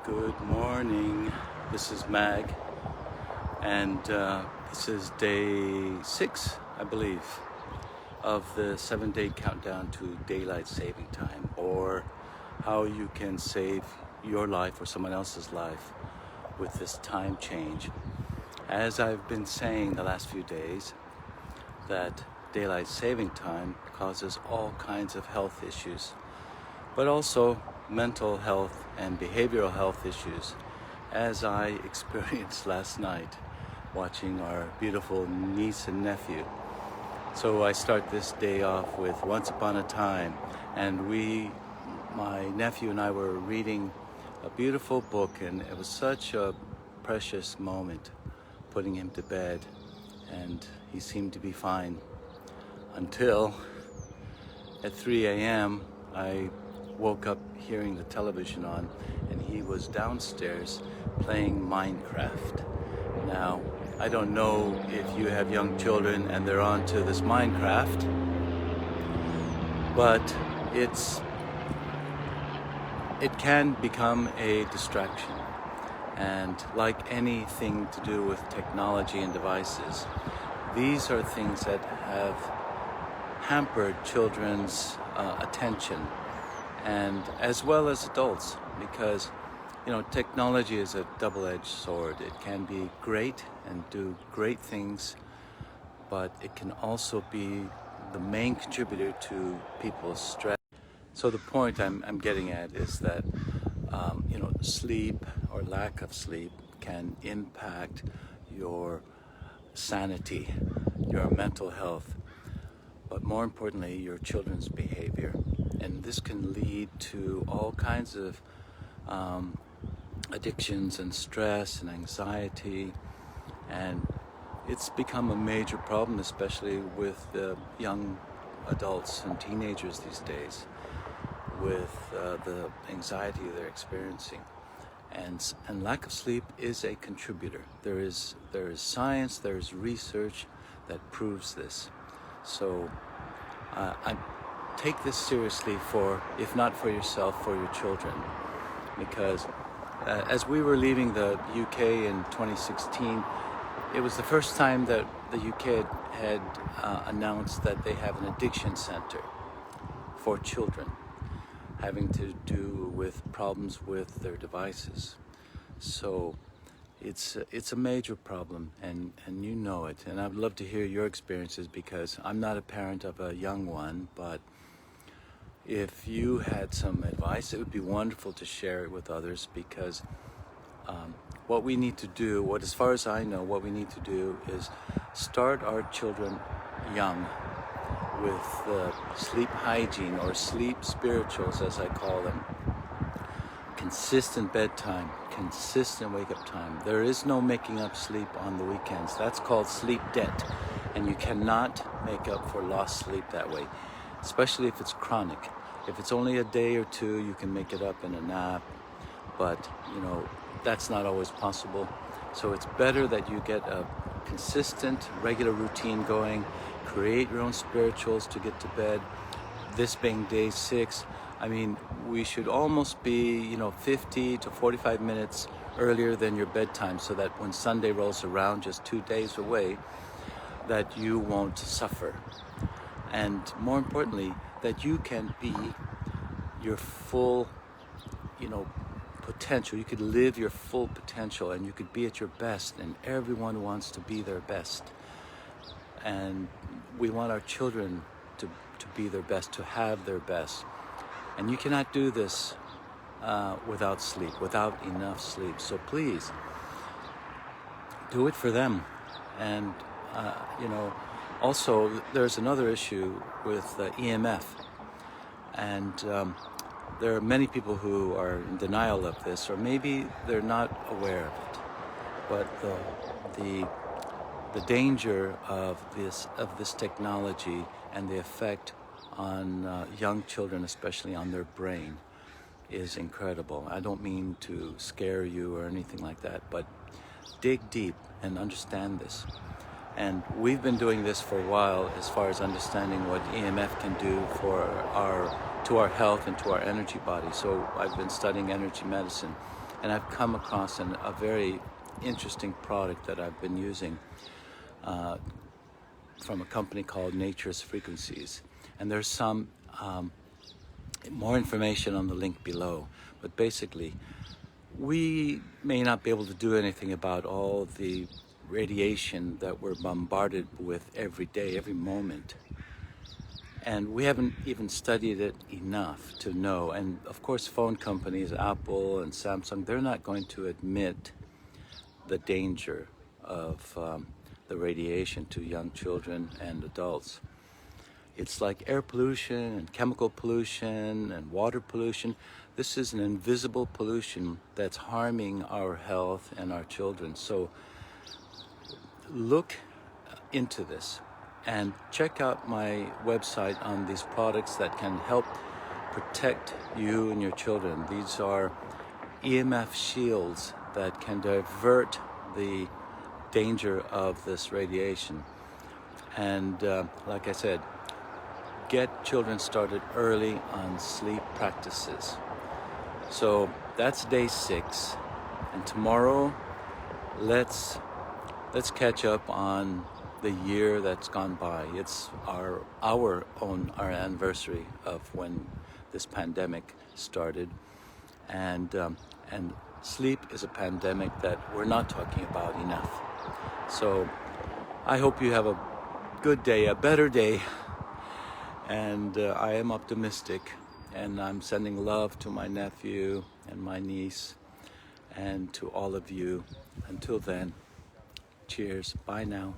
Good morning. This is Mag, and this is day 6, I believe, of the 7-day countdown to daylight saving time, or how you can save your life or someone else's life with this time change. As I've been saying the last few days, that daylight saving time causes all kinds of health issues, but also mental health and behavioral health issues, as I experienced last night watching our beautiful niece and nephew. So I start this day off with Once Upon a Time, and my nephew and I were reading a beautiful book, and it was such a precious moment putting him to bed, and he seemed to be fine until at 3 a.m. I woke up hearing the television on, and he was downstairs playing Minecraft. Now, I don't know if you have young children and they're onto this Minecraft, but it can become a distraction. And like anything to do with technology and devices, these are things that have hampered children's attention, and as well as adults, because technology is a double-edged sword. It can be great and do great things, but it can also be the main contributor to people's stress. So the point I'm getting at is that sleep or lack of sleep can impact your sanity, your mental health, but more importantly, your children's behavior. And this can lead to all kinds of addictions and stress and anxiety, and it's become a major problem, especially with the young adults and teenagers these days, with the anxiety they're experiencing. And lack of sleep is a contributor. There is science, there is research that proves this. So I take this seriously, if not for yourself, for your children, because as we were leaving the UK in 2016, it was the first time that the UK had announced that they have an addiction center for children, having to do with problems with their devices. So it's a major problem, and you know it. And I'd love to hear your experiences, because I'm not a parent of a young one, but if you had some advice, it would be wonderful to share it with others, because what we need to do, as far as I know, what we need to do is start our children young with sleep hygiene, or sleep spirituals as I call them. Consistent bedtime, consistent wake-up time. There is no making up sleep on the weekends. That's called sleep debt, and you cannot make up for lost sleep that way, especially if it's chronic. If it's only a day or two, you can make it up in a nap, but that's not always possible. So it's better that you get a consistent, regular routine going. Create your own spirituals to get to bed. This being day 6, we should almost be 50 to 45 minutes earlier than your bedtime, so that when Sunday rolls around, just 2 days away, that you won't suffer. And more importantly, that you can be your full potential. You could live your full potential, and you could be at your best, and everyone wants to be their best. And we want our children to be their best, to have their best. And you cannot do this without sleep, without enough sleep. So please, do it for them. And, also there's another issue with EMF. And there are many people who are in denial of this, or maybe they're not aware of it. But the danger of this technology and the effect on young children, especially on their brain, is incredible. I don't mean to scare you or anything like that, but dig deep and understand this. And we've been doing this for a while, as far as understanding what EMF can do to our health and to our energy body. So I've been studying energy medicine and I've come across a very interesting product that I've been using from a company called Nature's Frequencies. And there's some more information on the link below. But basically, we may not be able to do anything about all the radiation that we're bombarded with every day, every moment. And we haven't even studied it enough to know. And of course, phone companies, Apple and Samsung, they're not going to admit the danger of the radiation to young children and adults. It's like air pollution and chemical pollution and water pollution. This is an invisible pollution that's harming our health and our children. So look into this and check out my website on these products that can help protect you and your children. These are EMF shields that can divert the danger of this radiation. And like I said, get children started early on sleep practices. So that's day 6, and tomorrow let's catch up on the year that's gone by. It's our anniversary of when this pandemic started, and sleep is a pandemic that we're not talking about enough. So I hope you have a good day, a better day, and I am optimistic, and I'm sending love to my nephew and my niece and to all of you. Until then, cheers. Bye now.